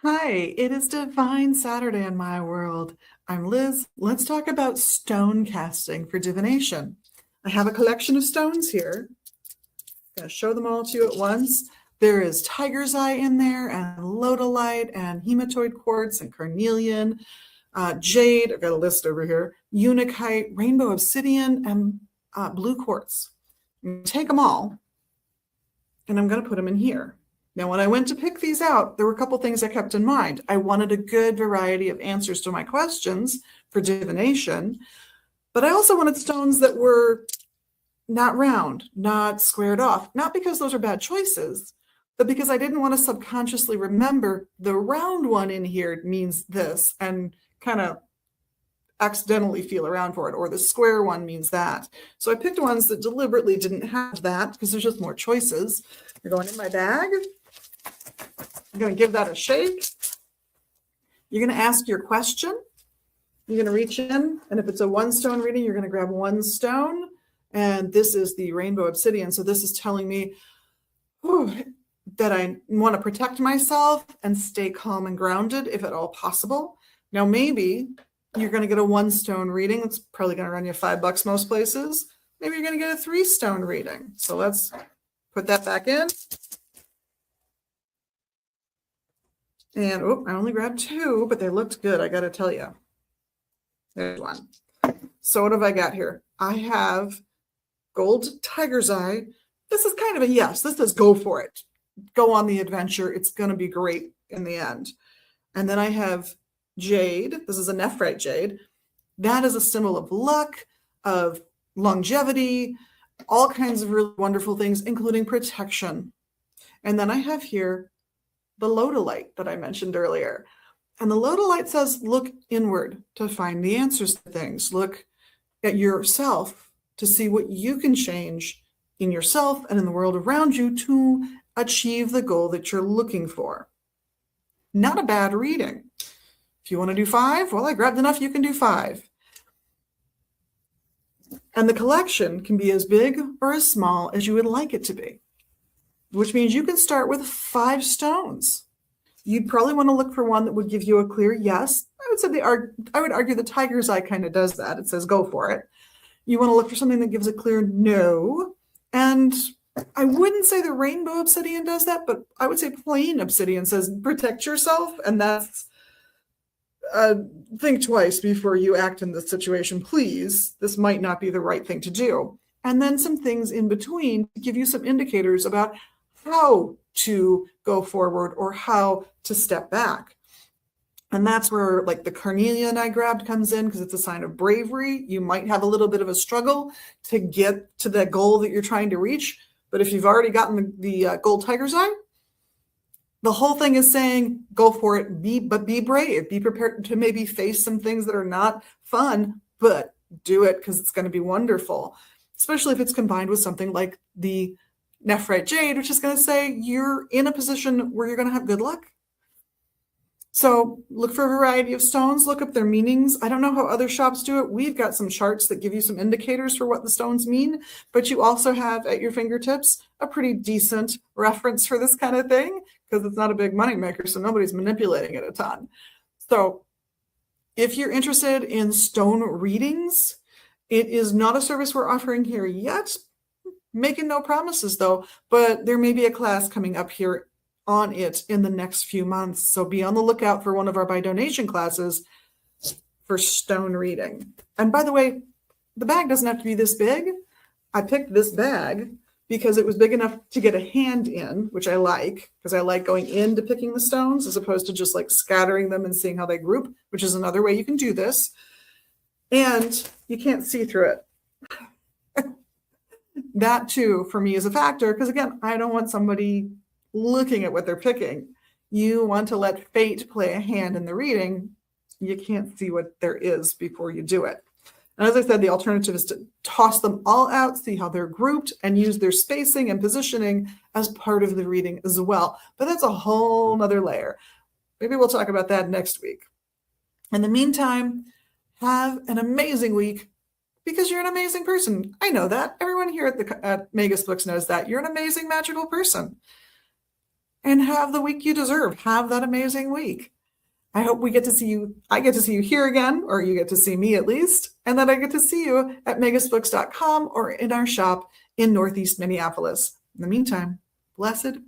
Hi, it is Divine Saturday in my world. I'm Liz. Let's talk about stone casting for divination. I have a collection of stones here. I'm going to show them all to you at once. There is tiger's eye in there, and lodolite, and hematoid quartz, and carnelian, jade. I've got a list over here. Unakite, rainbow obsidian, and blue quartz. I'm going to take them all, and I'm going to put them in here. Now, when I went to pick these out, there were a couple things I kept in mind. I wanted a good variety of answers to my questions for divination, but I also wanted stones that were not round, not squared off, not because those are bad choices, but because I didn't want to subconsciously remember the round one in here means this and kind of accidentally feel around for it, or the square one means that. So I picked ones that deliberately didn't have that because there's just more choices. They're going in my bag. I'm going to give that a shake. You're going to ask your question. You're going to reach in, and if it's a one stone reading, you're going to grab one stone. And this is the rainbow obsidian. So this is telling me that I want to protect myself and stay calm and grounded if at all possible. Now, maybe you're going to get a one stone reading. It's probably going to run you $5 most places. Maybe you're going to get a 3-stone reading. So let's put that back in. And I only grabbed 2, but they looked good, I got to tell you. There's one. So what have I got here? I have gold tiger's eye. This is kind of a yes. This is go for it. Go on the adventure. It's going to be great in the end. And then I have jade. This is a nephrite jade. That is a symbol of luck, of longevity, all kinds of really wonderful things, including protection. And then I have here the lodolite that I mentioned earlier. And the lodolite says, look inward to find the answers to things. Look at yourself to see what you can change in yourself and in the world around you to achieve the goal that you're looking for. Not a bad reading. If you want to do 5, well, I grabbed enough, you can do 5. And the collection can be as big or as small as you would like it to be, which means you can start with 5 stones. You'd probably want to look for one that would give you a clear yes. I would argue the tiger's eye kind of does that. It says go for it. You want to look for something that gives a clear no. And I wouldn't say the rainbow obsidian does that, but I would say plain obsidian says protect yourself. And that's think twice before you act in this situation, please. This might not be the right thing to do. And then some things in between to give you some indicators about how to go forward or how to step back. And that's where like the carnelian I grabbed comes in, because it's a sign of bravery. You might have a little bit of a struggle to get to the goal that you're trying to reach. But if you've already gotten the gold tiger's eye, the whole thing is saying, go for it, but be brave. Be prepared to maybe face some things that are not fun, but do it because it's going to be wonderful. Especially if it's combined with something like the nephrite jade, which is going to say you're in a position where you're going to have good luck. So look for a variety of stones, look up their meanings. I don't know how other shops do it. We've got some charts that give you some indicators for what the stones mean, but you also have at your fingertips a pretty decent reference for this kind of thing because it's not a big moneymaker, so nobody's manipulating it a ton. So if you're interested in stone readings, it is not a service we're offering here yet. Making no promises though, but there may be a class coming up here on it in the next few months. So be on the lookout for one of our by donation classes for stone reading. And by the way, the bag doesn't have to be this big. I picked this bag because it was big enough to get a hand in, which I like, because I like going into picking the stones as opposed to just like scattering them and seeing how they group, which is another way you can do this. And you can't see through it. That too, for me, is a factor, because again, I don't want somebody looking at what they're picking. You want to let fate play a hand in the reading. You can't see what there is before you do it. And as I said, the alternative is to toss them all out, see how they're grouped, and use their spacing and positioning as part of the reading as well. But that's a whole nother layer. Maybe we'll talk about that next week. In the meantime, have an amazing week, because you're an amazing person. I know that. Everyone here at Magus Books knows that. You're an amazing, magical person. And and have the week you deserve. Have that amazing week. I hope we get to see you. I get to see you here again, or you get to see me at least. And then I get to see you at magusbooks.com or in our shop in Northeast Minneapolis. In the meantime, blessed be.